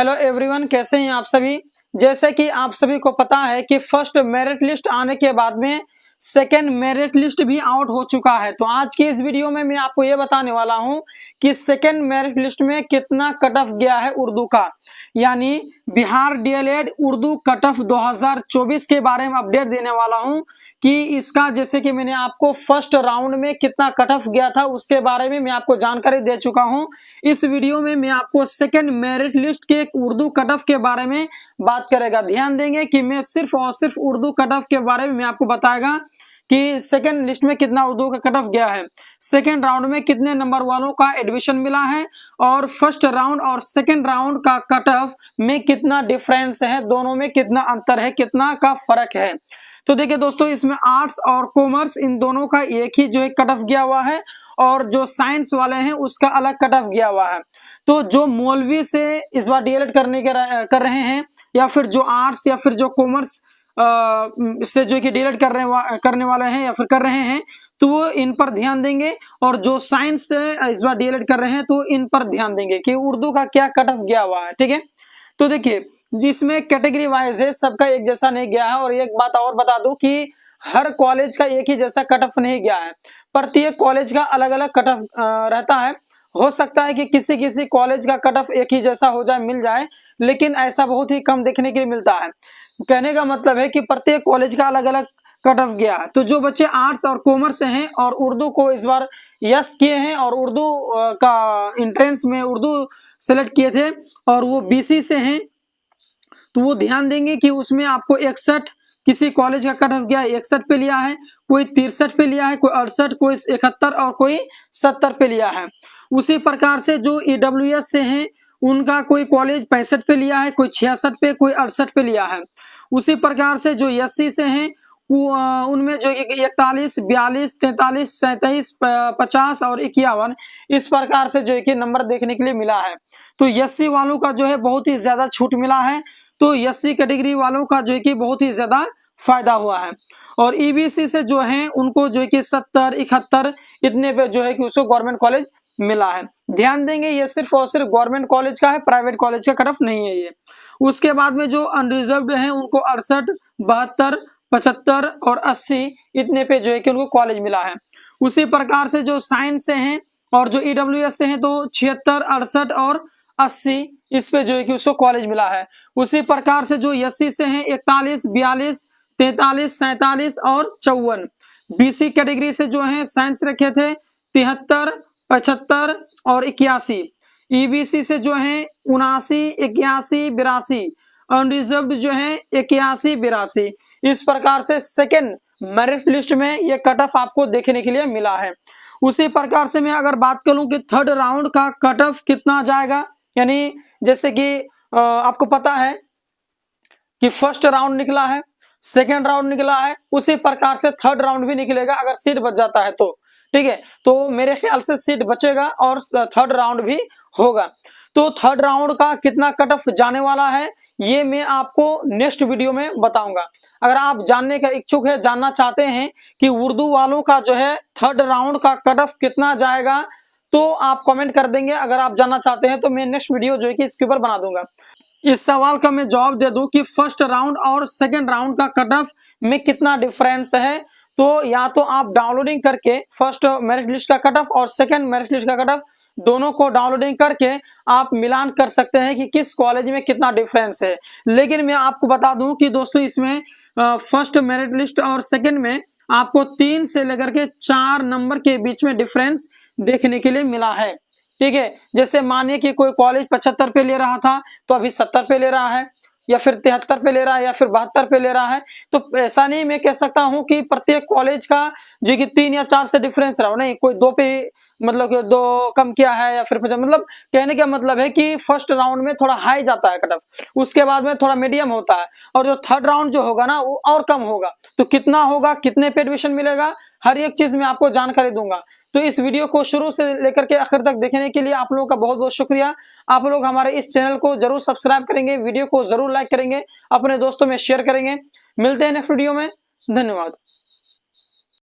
Hello everyone, कैसे हैं आप सभी। जैसे कि आप सभी को पता है कि फर्स्ट मेरिट लिस्ट आने के बाद में सेकेंड मेरिट लिस्ट भी आउट हो चुका है। तो आज की इस वीडियो में मैं आपको ये बताने वाला हूं कि सेकेंड मेरिट लिस्ट में कितना कट ऑफ गया है उर्दू का, यानी Bihar DElEd Urdu cut off 2024 के बारे में अपडेट देने वाला हूं कि इसका, जैसे कि मैंने आपको फर्स्ट राउंड में कितना कट ऑफ गया था उसके बारे में मैं आपको जानकारी दे चुका हूं। इस वीडियो में मैं आपको सेकेंड मेरिट लिस्ट के उर्दू कट ऑफ के बारे में बात करेगा। ध्यान देंगे कि मैं सिर्फ और सिर्फ उर्दू कट ऑफ के बारे में मैं आपको बताएगा कि सेकेंड लिस्ट में कितना उर्दू का कट ऑफ गया है, सेकेंड राउंड में कितने नंबर वालों का एडमिशन मिला है और फर्स्ट राउंड और सेकेंड राउंड का कट ऑफ में कितना डिफरेंस है, दोनों में कितना अंतर है, कितना का फर्क है। तो देखिए दोस्तों, इसमें आर्ट्स और कॉमर्स इन दोनों का एक ही जो है कट ऑफ गया हुआ है और जो साइंस वाले हैं उसका अलग कट ऑफ गया हुआ है। तो जो मौलवी से इस बार डीएलएड कर रहे हैं या फिर जो आर्ट्स या फिर जो कॉमर्स से जो कि डीएलएड करने वाले हैं या फिर कर रहे हैं, तो वो इन पर ध्यान देंगे, और जो साइंस से इस बार डीएलएड कर रहे हैं तो इन पर ध्यान देंगे कि उर्दू का क्या कट ऑफ गया हुआ है। ठीक है, तो देखिए जिसमें कैटेगरी वाइज है, सबका एक जैसा नहीं गया है। और एक बात और बता दूं कि हर कॉलेज का एक ही जैसा कट ऑफ नहीं गया है, प्रत्येक कॉलेज का अलग अलग कट ऑफ रहता है। हो सकता है कि किसी किसी कॉलेज का कट ऑफ एक ही जैसा हो जाए, मिल जाए, लेकिन ऐसा बहुत ही कम देखने के लिए मिलता है। कहने का मतलब है कि प्रत्येक कॉलेज का अलग अलग कट ऑफ गया है। तो जो बच्चे आर्ट्स और कॉमर्स से हैं और उर्दू को इस बार यस किए हैं और उर्दू का एंट्रेंस में उर्दू सेलेक्ट किए थे और वो बीसी से हैं, तो वो ध्यान देंगे कि उसमें आपको 61 किसी कॉलेज का कट ऑफ गया है, 61 पे लिया है, कोई 63 पे लिया है, कोई 68, कोई 71 और कोई 70 पे लिया है। उसी प्रकार से जो ईडब्ल्यूएस से हैं उनका कोई कॉलेज 65 पे लिया है, कोई 66 पे, कोई 68 पे लिया है। उसी प्रकार से जो एससी से हैं उनमें जो 41, 42, 43, 37, 50 और 51 इस प्रकार से जो है कि नंबर देखने के लिए मिला है। तो एससी वालों का जो है बहुत ही ज्यादा छूट मिला है, तो एससी कैटेगरी वालों का जो है कि बहुत ही ज्यादा फायदा हुआ है। और ईबीसी से जो है उनको जो है कि 70, 71 इतने पे जो है कि उसको गवर्नमेंट कॉलेज मिला है। ध्यान देंगे ये सिर्फ और सिर्फ गवर्नमेंट कॉलेज का है, प्राइवेट कॉलेज का कट ऑफ नहीं है ये। उसके बाद में जो अनरिजर्व्ड है उनको 68, 72, 75 और 80 इतने पे जो है कि उनको कॉलेज मिला है। उसी प्रकार से जो साइंस से हैं और जो ईडब्ल्यूएस से हैं तो 76, 68 और 80 इस पे जो है कि उसको कॉलेज मिला है। उसी प्रकार से जो एससी से हैं 41, 42, 43, 47 और 54। बीसी कैटेगरी से जो है साइंस रखे थे 73, 75 और 81। ईबीसी से जो है 79, 81, 82। अनरिजर्व्ड जो है 81, 82। इस प्रकार से सेकेंड मेरिट लिस्ट में ये कट ऑफ आपको देखने के लिए मिला है। उसी प्रकार से मैं अगर बात करूं कि थर्ड राउंड का कट ऑफ कितना जाएगा, यानी जैसे कि आपको पता है कि फर्स्ट राउंड निकला है, सेकेंड राउंड निकला है, उसी प्रकार से थर्ड राउंड भी निकलेगा अगर सीट बच जाता है तो। ठीक है, तो मेरे ख्याल से सीट बचेगा और थर्ड राउंड भी होगा। तो थर्ड राउंड का कितना कट ऑफ जाने वाला है ये मैं आपको नेक्स्ट वीडियो में बताऊंगा। अगर आप जानने का इच्छुक है, जानना चाहते हैं कि उर्दू वालों का जो है थर्ड राउंड का कट ऑफ कितना जाएगा, तो आप कमेंट कर देंगे। अगर आप जानना चाहते हैं तो मैं नेक्स्ट वीडियो जो है कि इसके ऊपर बना दूंगा। इस सवाल का मैं जवाब दे दूं कि फर्स्ट राउंड और सेकेंड राउंड का कट ऑफ में कितना डिफरेंस है, तो या तो आप डाउनलोडिंग करके फर्स्ट मेरिट लिस्ट का कट ऑफ और सेकेंड मेरिट लिस्ट का कट ऑफ दोनों को डाउनलोडिंग करके आप मिलान कर सकते हैं कि किस कॉलेज में कितना डिफरेंस है। लेकिन मैं आपको बता दूं कि दोस्तों इसमें फर्स्ट मेरिट लिस्ट और सेकेंड में आपको 3 से लेकर के 4 नंबर के बीच में डिफरेंस देखने के लिए मिला है। ठीक है, जैसे मानिए कि कोई कॉलेज 75 पे ले रहा था तो अभी 70 पे ले रहा है, या फिर 73 पे ले रहा है, या फिर 72 पे ले रहा है। तो ऐसा नहीं मैं कह सकता हूं कि प्रत्येक कॉलेज का जो कि 3 या 4 से डिफरेंस रहा, नहीं, कोई 2 पे मतलब 2 कम किया है या फिर मतलब कहने का मतलब है कि फर्स्ट राउंड में थोड़ा हाई जाता है कट ऑफ, उसके बाद में थोड़ा मीडियम होता है, और जो थर्ड राउंड जो होगा ना वो और कम होगा। तो कितना होगा, कितने पे एडमिशन मिलेगा, हर एक चीज में आपको जानकारी दूंगा। तो इस वीडियो को शुरू से लेकर के आखिर तक देखने के लिए आप लोगों का बहुत बहुत शुक्रिया। आप लोग हमारे इस चैनल को जरूर सब्सक्राइब करेंगे, वीडियो को जरूर लाइक करेंगे, अपने दोस्तों में शेयर करेंगे। मिलते हैं नेक्स्ट वीडियो में, धन्यवाद।